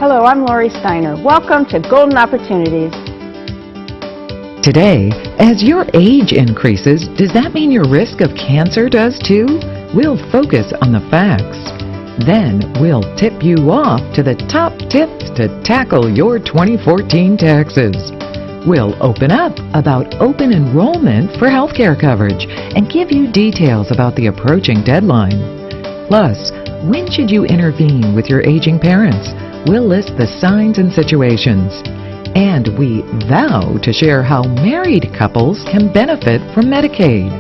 Hello, I'm Lori Steiner. Welcome to Golden Opportunities. Today, as your age increases, does that mean your risk of cancer does too? We'll focus on the facts. Then we'll tip you off to the top tips to tackle your 2014 taxes. We'll open up about open enrollment for healthcare coverage and give you details about the approaching deadline. Plus, when should you intervene with your aging parents? We'll list the signs and situations. And we vow to share how married couples can benefit from Medicaid.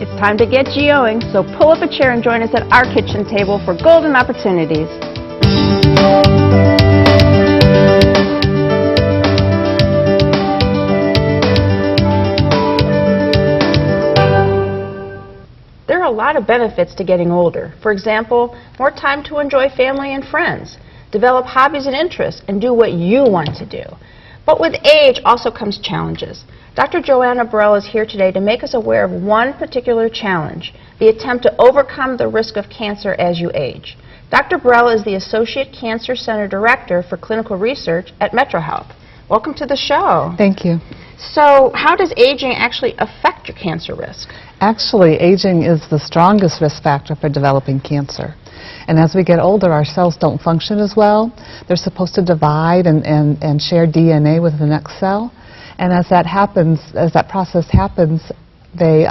It's time to get GOing, so pull up a chair and join us at our kitchen table for Golden Opportunities. There are a lot of benefits to getting older. For example, more time to enjoy family and friends, develop hobbies and interests, and do what you want to do. But with age also comes challenges. Dr. Joanna Burrell is here today to make us aware of one particular challenge, the attempt to overcome the risk of cancer as you age. Dr. Burrell is the Associate Cancer Center Director for Clinical Research at MetroHealth. Welcome to the show. Thank you. So, how does aging actually affect your cancer risk? Actually, aging is the strongest risk factor for developing cancer. And as we get older, our cells don't function as well. They're supposed to divide and share DNA with the next cell. And as that happens, as that process happens, they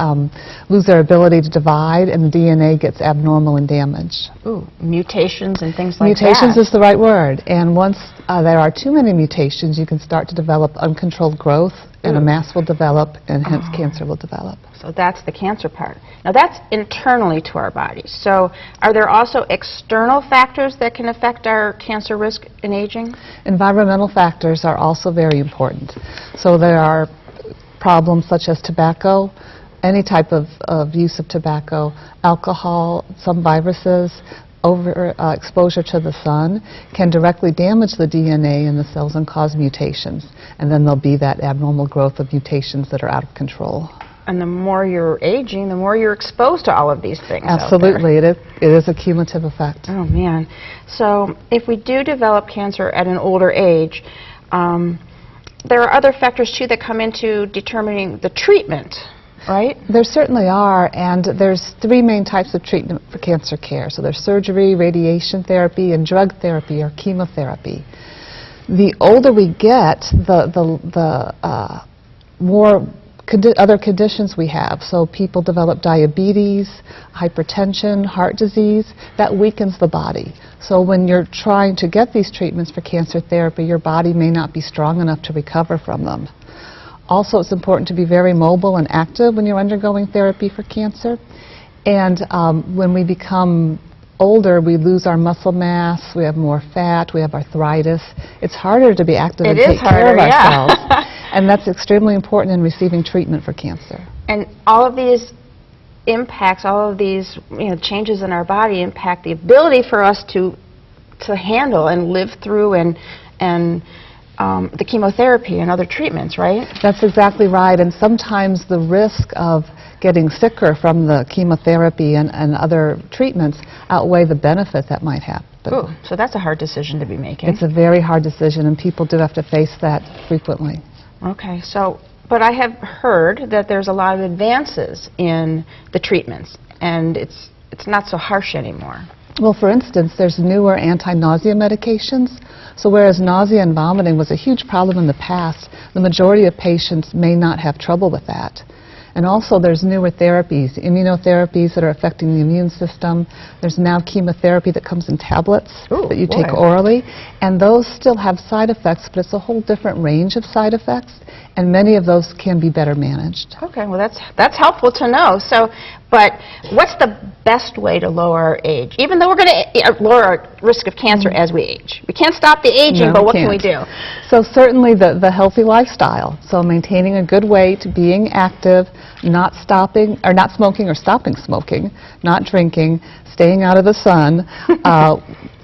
lose their ability to divide, and the DNA gets abnormal and damaged. Ooh, mutations and things like that. Mutations is the right word. And once there are too many mutations, you can start to develop uncontrolled growth, and a mass will develop, and hence cancer will develop. So that's the cancer part. Now that's internally to our bodies. So are there also external factors that can affect our cancer risk in aging? Environmental factors are also very important. So there are problems such as tobacco, any type of use of tobacco, alcohol, some viruses, exposure to the sun can directly damage the DNA in the cells and cause mutations. And then there'll be that abnormal growth of mutations that are out of control. And the more you're aging, the more you're exposed to all of these things. Absolutely, it is a cumulative effect. Oh man. So if we do develop cancer at an older age, there are other factors too that come into determining the treatment, right? There certainly are, and there's three main types of treatment for cancer care. So there's surgery, radiation therapy, and drug therapy or chemotherapy. The older we get, the more other conditions we have. So people develop diabetes, hypertension, heart disease. That weakens the body. So when you're trying to get these treatments for cancer therapy, your body may not be strong enough to recover from them. Also, it's important to be very mobile and active when you're undergoing therapy for cancer. And when we become older, we lose our muscle mass, we have more fat, we have arthritis. It's harder to be active and take care of ourselves. And that's extremely important in receiving treatment for cancer. And all of these impacts, all of these changes in our body impact the ability for us to handle and live through the chemotherapy and other treatments, right? That's exactly right. And sometimes the risk of getting sicker from the chemotherapy and other treatments outweigh the benefit that might happen. Ooh, so that's a hard decision to be making. It's a very hard decision, and people do have to face that frequently. Okay, so, but I have heard that there's a lot of advances in the treatments, and it's not so harsh anymore. Well, for instance, there's newer anti-nausea medications. So whereas nausea and vomiting was a huge problem in the past, the majority of patients may not have trouble with that. And also there's newer therapies, immunotherapies that are affecting the immune system. There's now chemotherapy that comes in tablets that you take orally. And those still have side effects, but it's a whole different range of side effects. And many of those can be better managed. Okay, well that's helpful to know. So, but what's the best way to lower our age? Even though we're going to lower our risk of cancer as we age. We can't stop the aging, but what can we do? So certainly the healthy lifestyle. So maintaining a good weight, being active, not stopping, or not smoking or stopping smoking, not drinking, staying out of the sun,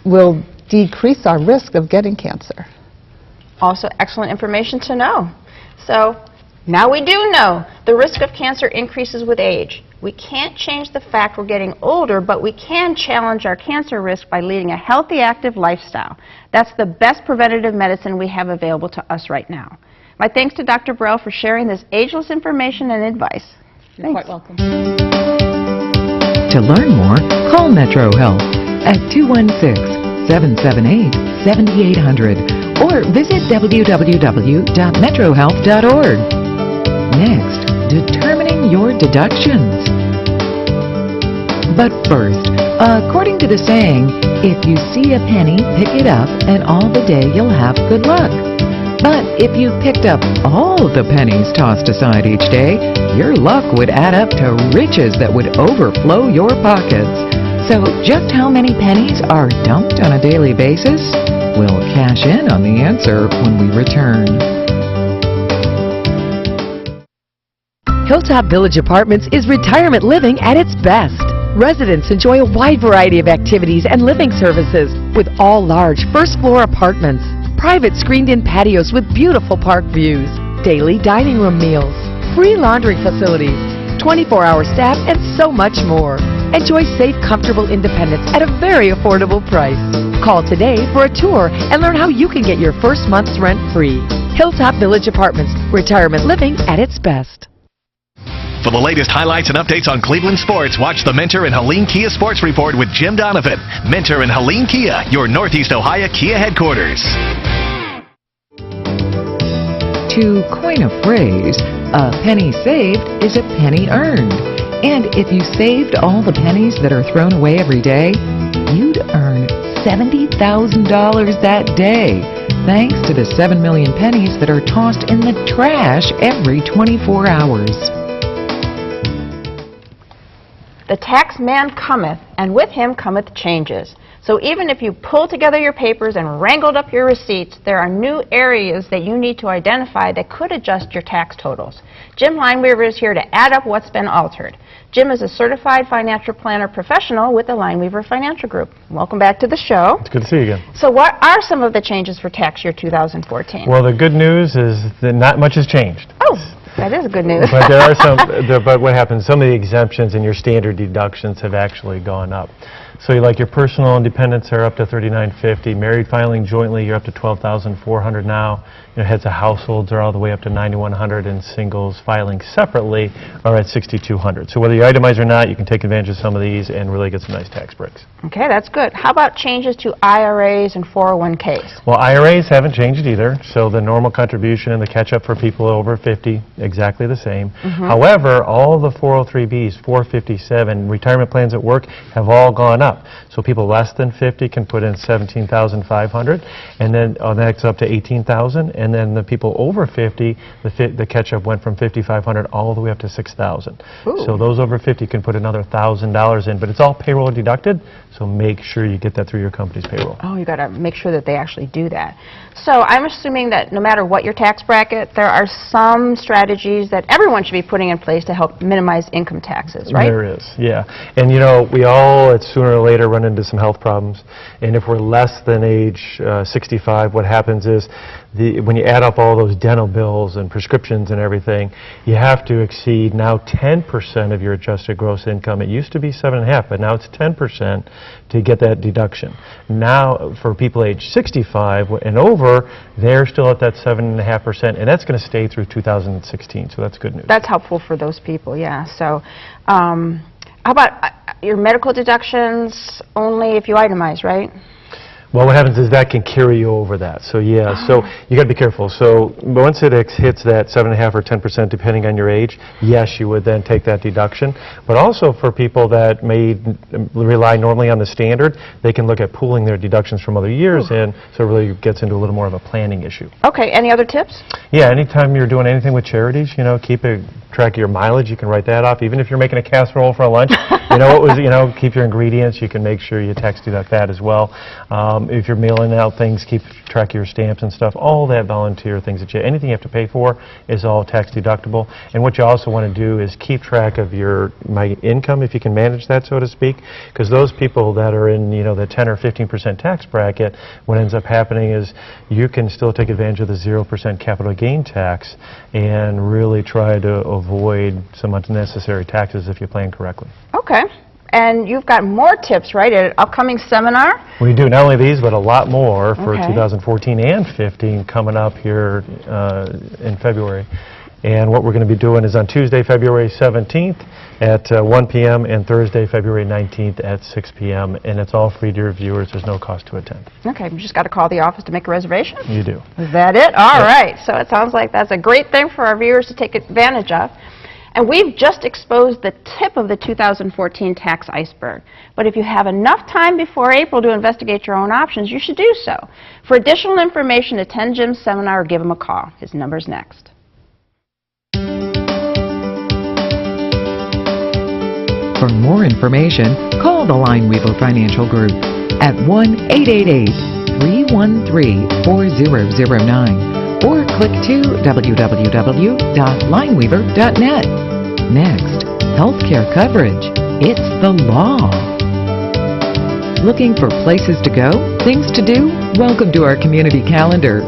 will decrease our risk of getting cancer. Also excellent information to know. So now we do know the risk of cancer increases with age. We can't change the fact we're getting older, but we can challenge our cancer risk by leading a healthy, active lifestyle. That's the best preventative medicine we have available to us right now. My thanks to Dr. Burrell for sharing this ageless information and advice. You're quite welcome. To learn more, call Metro Health at 216-778-7800 or visit www.metrohealth.org. Next, determining your deductions. But first, according to the saying, if you see a penny, pick it up, and all the day you'll have good luck. But if you picked up all of the pennies tossed aside each day, your luck would add up to riches that would overflow your pockets. So just how many pennies are dumped on a daily basis? We'll cash in on the answer when we return. Hilltop Village Apartments is retirement living at its best. Residents enjoy a wide variety of activities and living services with all large first-floor apartments, private screened-in patios with beautiful park views, daily dining room meals, free laundry facilities, 24-hour staff, and so much more. Enjoy safe, comfortable independence at a very affordable price. Call today for a tour and learn how you can get your first month's rent free. Hilltop Village Apartments, retirement living at its best. For the latest highlights and updates on Cleveland sports, watch the Mentor and Helene Kia Sports Report with Jim Donovan. Mentor and Helene Kia, your Northeast Ohio Kia headquarters. To coin a phrase, a penny saved is a penny earned. And if you saved all the pennies that are thrown away every day, you'd earn $70,000 that day, thanks to the 7 million pennies that are tossed in the trash every 24 hours. The tax man cometh, and with him cometh changes. So even if you pull together your papers and wrangled up your receipts, there are new areas that you need to identify that could adjust your tax totals. Jim Lineweaver is here to add up what's been altered. Jim is a certified financial planner professional with the Lineweaver Financial Group. Welcome back to the show. It's good to see you again. So what are some of the changes for tax year 2014? Well, the good news is that not much has changed. Oh, that is good news. But there are some, but what happens, some of the exemptions and your standard deductions have actually gone up. So like your personal independents are up to $3,950. Married filing jointly, you're up to $12,400 now. Heads of households are all the way up to $9,100, and singles filing separately are at $6,200. So whether you itemize or not, you can take advantage of some of these and really get some nice tax breaks. Okay, that's good. How about changes to IRAs and 401ks? Well, IRAs haven't changed either. So the normal contribution and the catch-up for people over 50, exactly the same. However, all the 403Bs, 457, retirement plans at work have all gone up. So people less than 50 can put in $17,500, and then that's up to $18,000. And then the people over 50, the catch-up went from $5,500 all the way up to $6,000. So those over 50 can put another $1,000 in, but it's all payroll deducted, so make sure you get that through your company's payroll. Oh, you got to make sure that they actually do that. So I'm assuming that no matter what your tax bracket, there are some strategies that everyone should be putting in place to help minimize income taxes, right? There is, yeah. And we all, sooner or later, run into some health problems. And if we're less than age 65, what happens is when you add up all those dental bills and prescriptions and everything, you have to exceed now 10% of your adjusted gross income. It used to be 7.5%, but now it's 10% to get that deduction. Now, for people age 65 and over, they're still at that 7.5%, and that's going to stay through 2016, so that's good news. That's helpful for those people, yeah. So how about your medical deductions only if you itemize, right? Well, what happens is that can carry you over that. So yeah, so you got to be careful. So once it hits that 7.5% or 10%, depending on your age, yes, you would then take that deduction. But also for people that may rely normally on the standard, they can look at pooling their deductions from other years, and so it really gets into a little more of a planning issue. Okay, any other tips? Yeah, anytime you're doing anything with charities, keep a track of your mileage. You can write that off. Even if you're making a casserole for a lunch, keep your ingredients. You can make sure you tax deduct that as well. If you're mailing out things, keep track of your stamps and stuff. All that volunteer things anything you have to pay for is all tax deductible. And what you also want to do is keep track of my income, if you can manage that, so to speak, because those people that are in the 10 or 15% tax bracket, what ends up happening is you can still take advantage of the 0% capital gain tax and really try to avoid some unnecessary taxes if you plan correctly. Okay. And you've got more tips, right, at an upcoming seminar? We do, not only these, but a lot more for Okay. 2014 and 15 coming up here in February. And what we're going to be doing is on Tuesday, February 17th at 1 p.m. and Thursday, February 19th at 6 p.m. And it's all free to your viewers. There's no cost to attend. Okay, you just got to call the office to make a reservation? You do. Is that it? All right. So it sounds like that's a great thing for our viewers to take advantage of. And we've just exposed the tip of the 2014 tax iceberg. But if you have enough time before April to investigate your own options, you should do so. For additional information, attend Jim's seminar or give him a call. His number's next. For more information, call the Lineweaver Financial Group at 1-888-313-4009 or click to www.lineweaver.net. Next, healthcare coverage. It's the law. Looking for places to go, things to do? Welcome to our community calendar.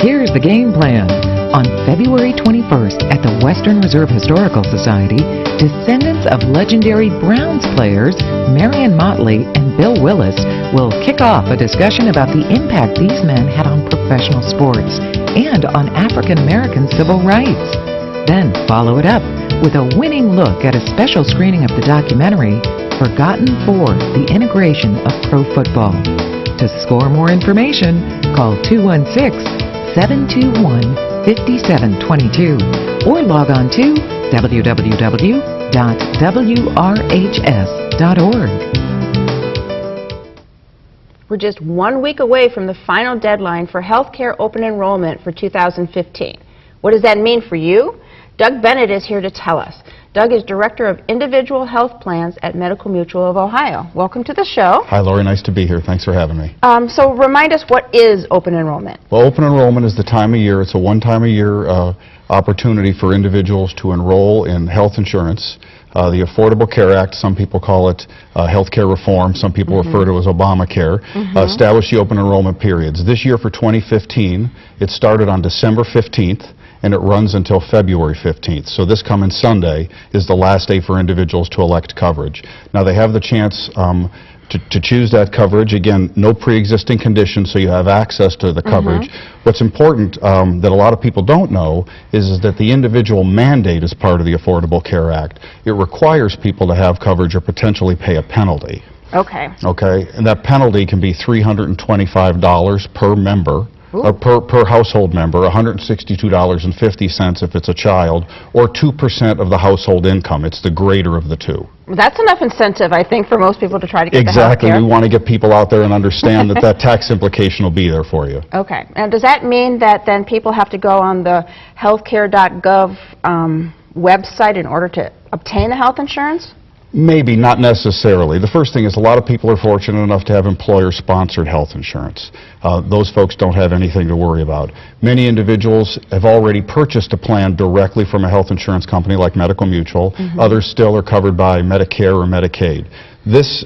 Here's the game plan. On February 21st at the Western Reserve Historical Society, descendants of legendary Browns players Marion Motley and Bill Willis will kick off a discussion about the impact these men had on professional sports and on African American civil rights. Then follow it up with a winning look at a special screening of the documentary Forgotten Four: The Integration of Pro Football. To score more information, call 216-721-5722 or log on to www.wrhs.org. We're just 1 week away from the final deadline for healthcare open enrollment for 2015. What does that mean for you? Doug Bennett is here to tell us. Doug is Director of Individual Health Plans at Medical Mutual of Ohio. Welcome to the show. Hi, Lori. Nice to be here. Thanks for having me. So remind us, what is open enrollment? Well, open enrollment is the time of year. It's a one-time-a-year opportunity for individuals to enroll in health insurance. The Affordable Care Act, some people call it health care reform, some people refer to it as Obamacare, established the open enrollment periods. This year for 2015, it started on December 15th, and it runs until February 15th. So this coming Sunday is the last day for individuals to elect coverage. Now they have the chance to choose that coverage. Again, no pre-existing conditions, so you have access to the coverage. What's important that a lot of people don't know is that the individual mandate is part of the Affordable Care Act. It requires people to have coverage or potentially pay a penalty. Okay. Okay, and that penalty can be $325 per member. Per household member, $162.50 if it's a child, or 2% of the household income. It's the greater of the two. That's enough incentive, I think, for most people to try to get Exactly. the health care. We want to get people out there and understand that that tax implication will be there for you. Okay. And does that mean that then people have to go on the healthcare.gov website in order to obtain the health insurance? Maybe, not necessarily. The first thing is a lot of people are fortunate enough to have employer-sponsored health insurance. Those folks don't have anything to worry about. Many individuals have already purchased a plan directly from a health insurance company like Medical Mutual. Others still are covered by Medicare or Medicaid. This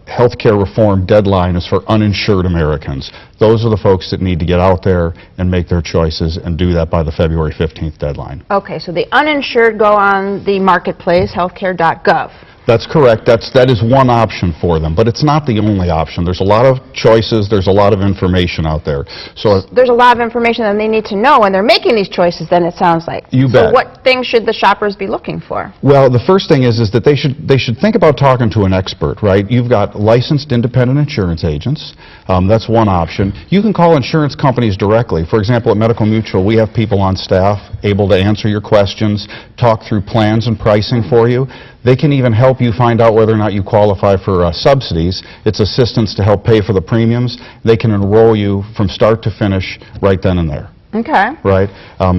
health care reform deadline is for uninsured Americans. Those are the folks that need to get out there and make their choices and do that by the February 15th deadline. Okay, so the uninsured go on the marketplace, healthcare.gov. That's correct. That is one option for them, but it's not the only option. There's a lot of choices. There's a lot of information out there. So there's a lot of information that they need to know when they're making these choices, then it sounds like. You bet. So what things should the shoppers be looking for? Well, the first thing is that they should think about talking to an expert, right? You've got licensed independent insurance agents. That's one option. You can call insurance companies directly. For example, at Medical Mutual, we have people on staff able to answer your questions, talk through plans and pricing for you. They can even help you find out whether or not you qualify for subsidies. It's assistance to help pay for the premiums. They can enroll you from start to finish right then and there. Okay. Right?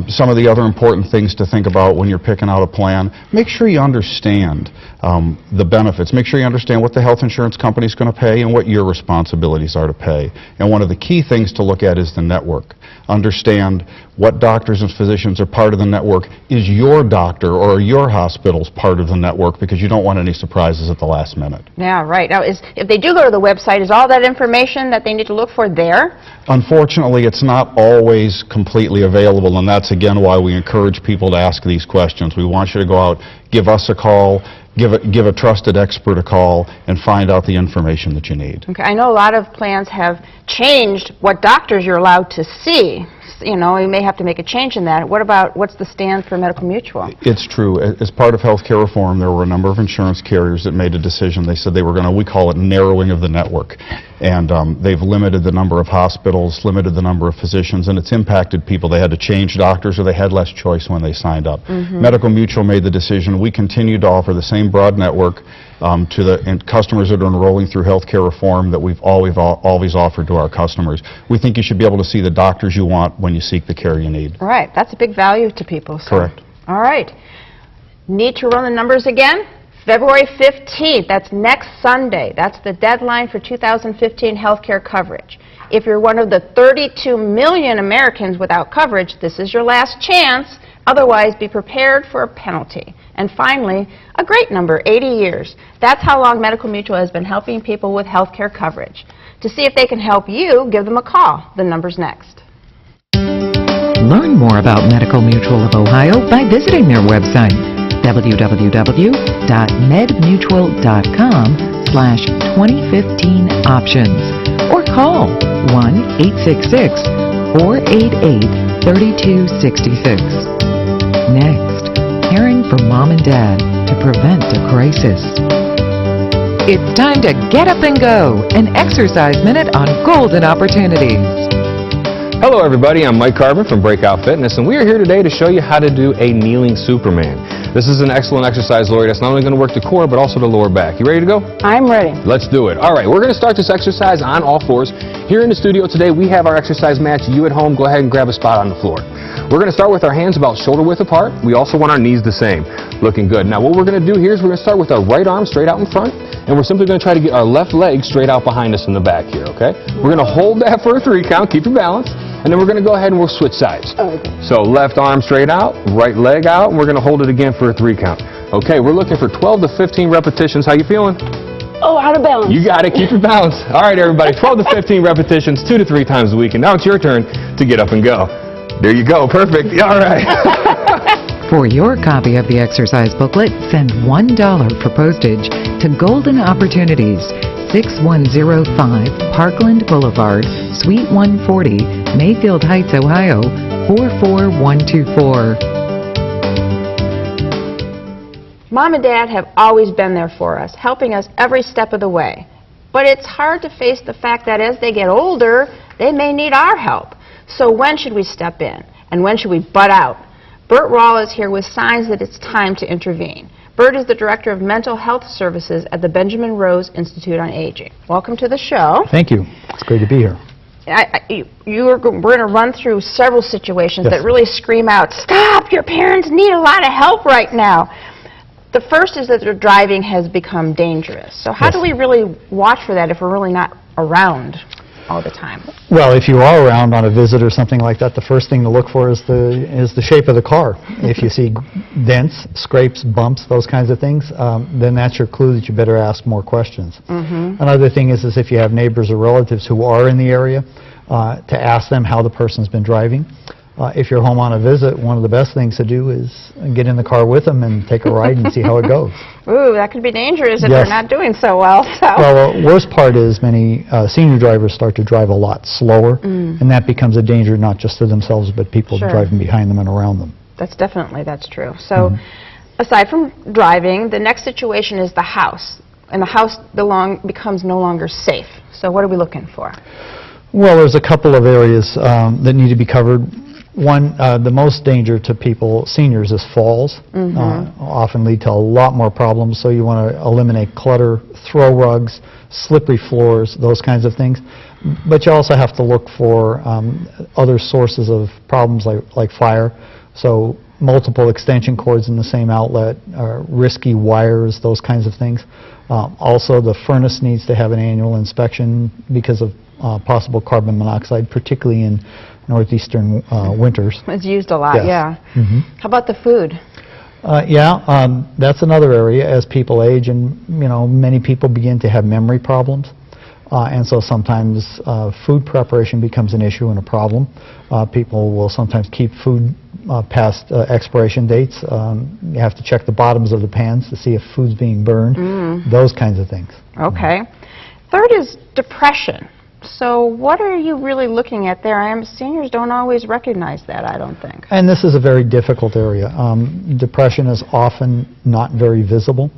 Some of the other important things to think about when you're picking out a plan, make sure you understand the benefits. Make sure you understand what the health insurance company is going to pay and what your responsibilities are to pay. And one of the key things to look at is the network. Understand what doctors and physicians are part of the network. Is your doctor or your hospital's part of the network, because you don't want any surprises at the last minute. Yeah, right. Now, if they do go to the website, is all that information that they need to look for there? Unfortunately, it's not always completely available, and that's again why we encourage people to ask these questions. We want you to go out, give us a call, give a trusted expert a call, and find out the information that you need. Okay, I know a lot of plans have changed what doctors you're allowed to see. You know, you may have to make a change in that. What's the stand for Medical Mutual? It's true. As part of healthcare reform, there were a number of insurance carriers that made a decision. They said they were going to, we call it narrowing of the network. And they've limited the number of hospitals, limited the number of physicians, and it's impacted people. They had to change doctors or they had less choice when they signed up. Medical Mutual made the decision. We continue to offer the same broad network to the customers that are enrolling through healthcare reform that we've always offered to our customers. We think you should be able to see the doctors you want when you seek the care you need. Right. That's a big value to people. So. Correct. All right. Need to run the numbers again? February 15th, that's next Sunday. That's the deadline for 2015 healthcare coverage. If you're one of the 32 million Americans without coverage, this is your last chance. Otherwise, be prepared for a penalty. And finally, a great number, 80 years. That's how long Medical Mutual has been helping people with healthcare coverage. To see if they can help you, give them a call. The number's next. Learn more about Medical Mutual of Ohio by visiting their website, www.medmutual.com/2015options, or call 1-866-488-3266. Next, caring for mom and dad to prevent a crisis. It's time to get up and go, an exercise minute on golden opportunities. Hello everybody, I'm Mike Carbon from Breakout Fitness, and we are here today to show you how to do a kneeling Superman. This is an excellent exercise, Lori, that's not only going to work the core, but also the lower back. You ready to go? I'm ready. Let's do it. All right, we're going to start this exercise on all fours. Here in the studio today, we have our exercise mats. You at home, go ahead and grab a spot on the floor. We're going to start with our hands about shoulder width apart. We also want our knees the same. Looking good. Now what we're going to do here is we're going to start with our right arm straight out in front, and we're simply going to try to get our left leg straight out behind us in the back here, okay? We're going to hold that for a 3 count, keep your balance, and then we're going to go ahead and we'll switch sides. So left arm straight out, right leg out, and we're going to hold it again for a 3 count. Okay, we're looking for 12 to 15 repetitions. How you feeling? Oh, out of balance. You got it. Keep your balance. All right, everybody. 12 to 15 repetitions, 2 to 3 times a week. And now it's your turn to get up and go. There you go. Perfect. All right. For your copy of the exercise booklet, send $1 for postage to Golden Opportunities, 6105 Parkland Boulevard, Suite 140, Mayfield Heights, Ohio, 44124. Mom and Dad have always been there for us, helping us every step of the way. But it's hard to face the fact that as they get older, they may need our help. So when should we step in? And when should we butt out? Bert Rawl is here with signs that it's time to intervene. Bert is the Director of Mental Health Services at the Benjamin Rose Institute on Aging. Welcome to the show. Thank you. It's great to be here. We're going to run through several situations that really scream out, stop, your parents need a lot of help right now. The first is that their driving has become dangerous. So how do we really watch for that if we're really not around all the time? Well, if you are around on a visit or something like that, the first thing to look for is the shape of the car. If you see dents, scrapes, bumps, those kinds of things, then that's your clue that you better ask more questions. Another thing is if you have neighbors or relatives who are in the area, to ask them how the person's been driving. If you're home on a visit, one of the best things to do is get in the car with them and take a ride and see how it goes. Ooh, that could be dangerous if they're not doing so well. So. Well, the worst part is many senior drivers start to drive a lot slower, and that becomes a danger not just to themselves, but people driving behind them and around them. That's true. So aside from driving, the next situation is the house. And the house becomes no longer safe. So what are we looking for? Well, there's a couple of areas that need to be covered. The most danger to people, seniors, is falls. Often lead to a lot more problems, so you want to eliminate clutter, throw rugs, slippery floors, those kinds of things. But you also have to look for other sources of problems like fire. So multiple extension cords in the same outlet, risky wires, those kinds of things. Also, the furnace needs to have an annual inspection because of possible carbon monoxide, particularly in northeastern winters. It's used a lot, Yes. yeah. How about the food? That's another area. As people age, and many people begin to have memory problems, and so sometimes food preparation becomes an issue and a problem. People will sometimes keep food past expiration dates. You have to check the bottoms of the pans to see if food's being burned. Those kinds of things. Okay. Third is depression. So what are you really looking at there? Seniors don't always recognize that, I don't think. And this is a very difficult area. Depression is often not very visible.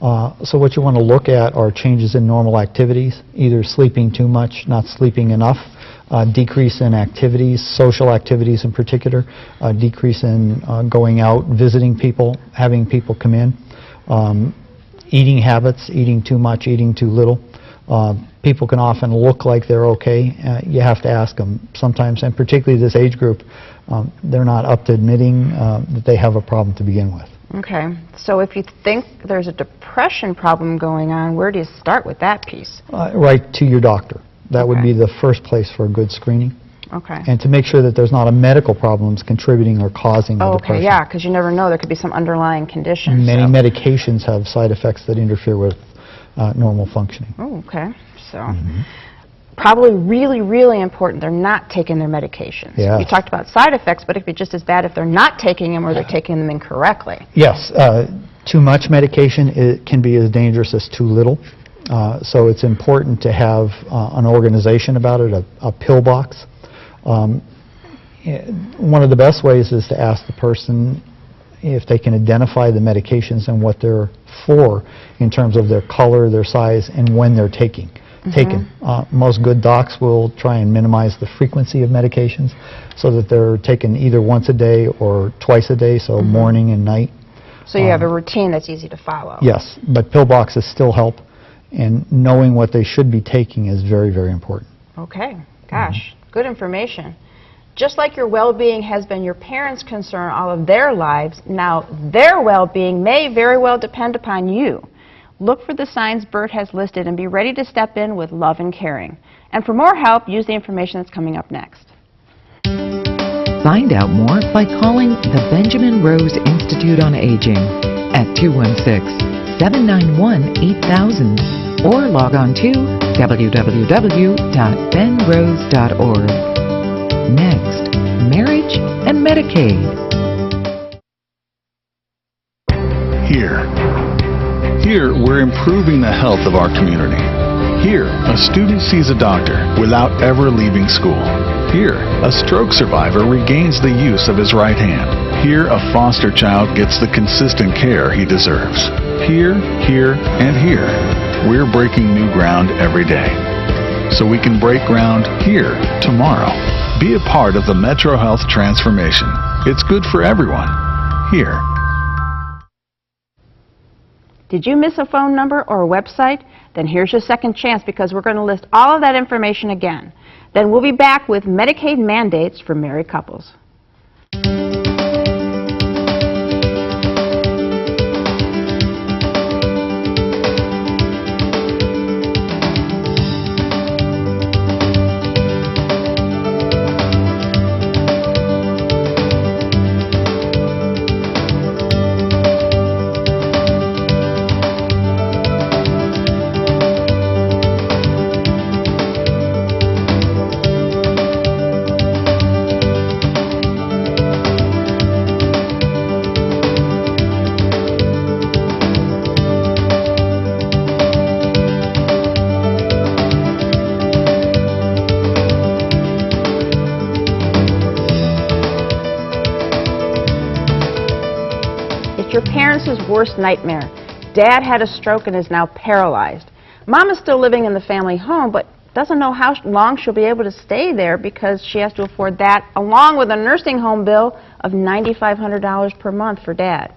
So what you want to look at are changes in normal activities, either sleeping too much, not sleeping enough, decrease in activities, social activities in particular, decrease in going out, visiting people, having people come in, eating habits, eating too much, eating too little. People can often look like they're okay. You have to ask them sometimes, and particularly this age group, they're not up to admitting that they have a problem to begin with. Okay. So if you think there's a depression problem going on, where do you start with that piece? Right to your doctor. That would be the first place for a good screening. Okay. And to make sure that there's not a medical problems contributing or causing the depression. Okay, yeah, because you never know. There could be some underlying condition. Many medications have side effects that interfere with normal functioning. Oh, okay. So probably really, really important they're not taking their medications. Yes. You talked about side effects, but it could be just as bad if they're not taking them or they're taking them incorrectly. Yes. Too much medication can be as dangerous as too little. So it's important to have an organization about it, a pill box. One of the best ways is to ask the person if they can identify the medications and what they're for in terms of their color, their size, and when they're taken. Most good docs will try and minimize the frequency of medications so that they're taken either once a day or twice a day, so morning and night. So you have a routine that's easy to follow. Yes, but pill boxes still help, and knowing what they should be taking is very, very important. Okay. Gosh, good information. Just like your well-being has been your parents' concern all of their lives, now their well-being may very well depend upon you. Look for the signs Bert has listed and be ready to step in with love and caring. And for more help, use the information that's coming up next. Find out more by calling the Benjamin Rose Institute on Aging at 216-791-8000 or log on to www.benrose.org. Next, marriage and Medicaid. Here, we're improving the health of our community. Here, a student sees a doctor without ever leaving school. Here, a stroke survivor regains the use of his right hand. Here, a foster child gets the consistent care he deserves. Here, and here, we're breaking new ground every day. So we can break ground here tomorrow. Be a part of the Metro Health transformation. It's good for everyone. Here. Did you miss a phone number or a website? Then here's your second chance because we're going to list all of that information again. Then we'll be back with Medicaid mandates for married couples. Your parents' worst nightmare. Dad had a stroke and is now paralyzed. Mom is still living in the family home, but doesn't know how long she'll be able to stay there because she has to afford that along with a nursing home bill of $9,500 per month for Dad.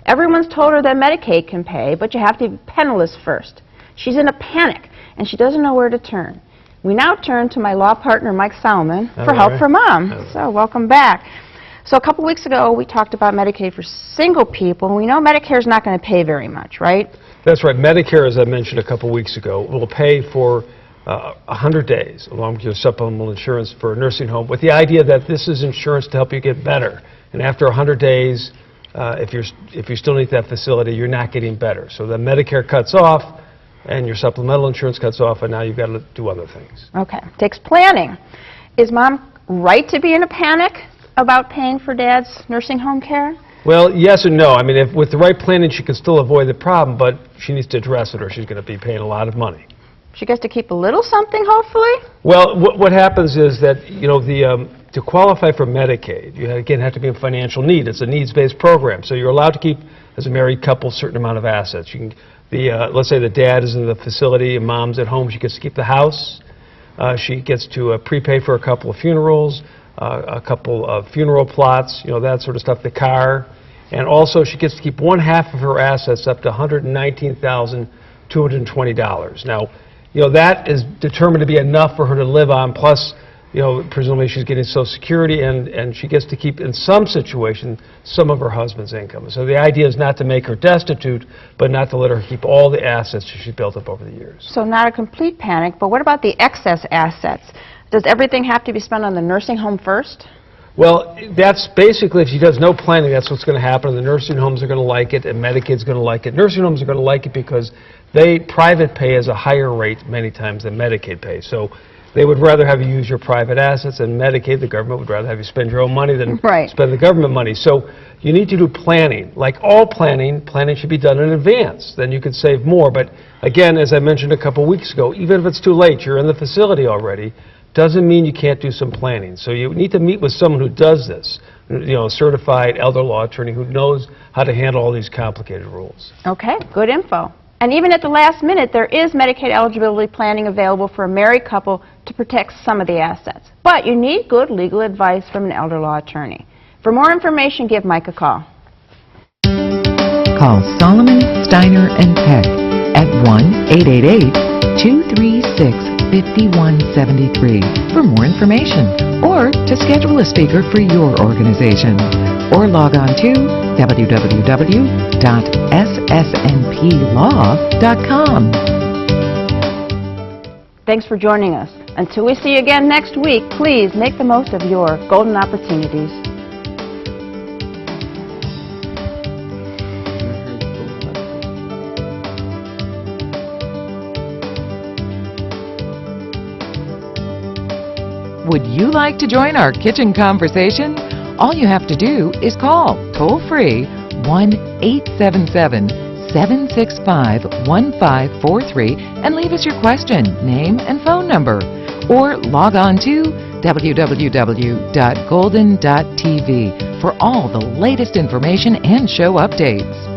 Everyone's told her that Medicaid can pay, but you have to be penniless first. She's in a panic, and she doesn't know where to turn. We now turn to my law partner, Mike Solomon, for help for Mom. So welcome back. So a couple weeks ago, we talked about Medicaid for single people, and we know Medicare's not going to pay very much, right? That's right. Medicare, as I mentioned a couple weeks ago, will pay for 100 days, along with your supplemental insurance for a nursing home, with the idea that this is insurance to help you get better. And after 100 days, if you still need that facility, you're not getting better. So the Medicare cuts off, and your supplemental insurance cuts off, and now you've got to do other things. Okay. Takes planning. Is Mom right to be in a panic about paying for Dad's nursing home care? Well, yes and no. I mean, with the right planning, she can still avoid the problem, but she needs to address it or she's going to be paying a lot of money. She gets to keep a little something, hopefully? Well, what happens is that, you know, to qualify for Medicaid, you again have to be in financial need. It's a needs-based program, so you're allowed to keep, as a married couple, a certain amount of assets. You can, let's say the dad is in the facility and Mom's at home. She gets to keep the house. She gets to prepay for a couple of funerals, a couple of funeral plots, you know, that sort of stuff, the car. And also she gets to keep one half of her assets up to $119,220. Now, you know, that is determined to be enough for her to live on, plus, you know, presumably she's getting Social Security, and she gets to keep, in some situation, some of her husband's income. So the idea is not to make her destitute, but not to let her keep all the assets she's built up over the years. So not a complete panic, but what about the excess assets? Does everything have to be spent on the nursing home first? Well, that's basically, if she does no planning, that's what's going to happen. The nursing homes are going to like it, and Medicaid's going to like it. Nursing homes are going to like it because private pay is a higher rate many times than Medicaid pay. So they would rather have you use your private assets, and Medicaid, the government would rather have you spend your own money than spend the government money. So you need to do planning. Like all planning should be done in advance. Then you could save more. But again, as I mentioned a couple weeks ago, even if it's too late, you're in the facility already, doesn't mean you can't do some planning. So you need to meet with someone who does this, you know, a certified elder law attorney who knows how to handle all these complicated rules. Okay, good info. And even at the last minute, there is Medicaid eligibility planning available for a married couple to protect some of the assets. But you need good legal advice from an elder law attorney. For more information, give Mike a call. Call Solomon, Steiner, and Peck at 1-888-236-5173 for more information or to schedule a speaker for your organization. Or log on to www.ssnplaw.com. Thanks for joining us. Until we see you again next week, please make the most of your golden opportunities. Would you like to join our kitchen conversation? All you have to do is call toll-free 1-877-765-1543 and leave us your question, name, and phone number. Or log on to www.golden.tv for all the latest information and show updates.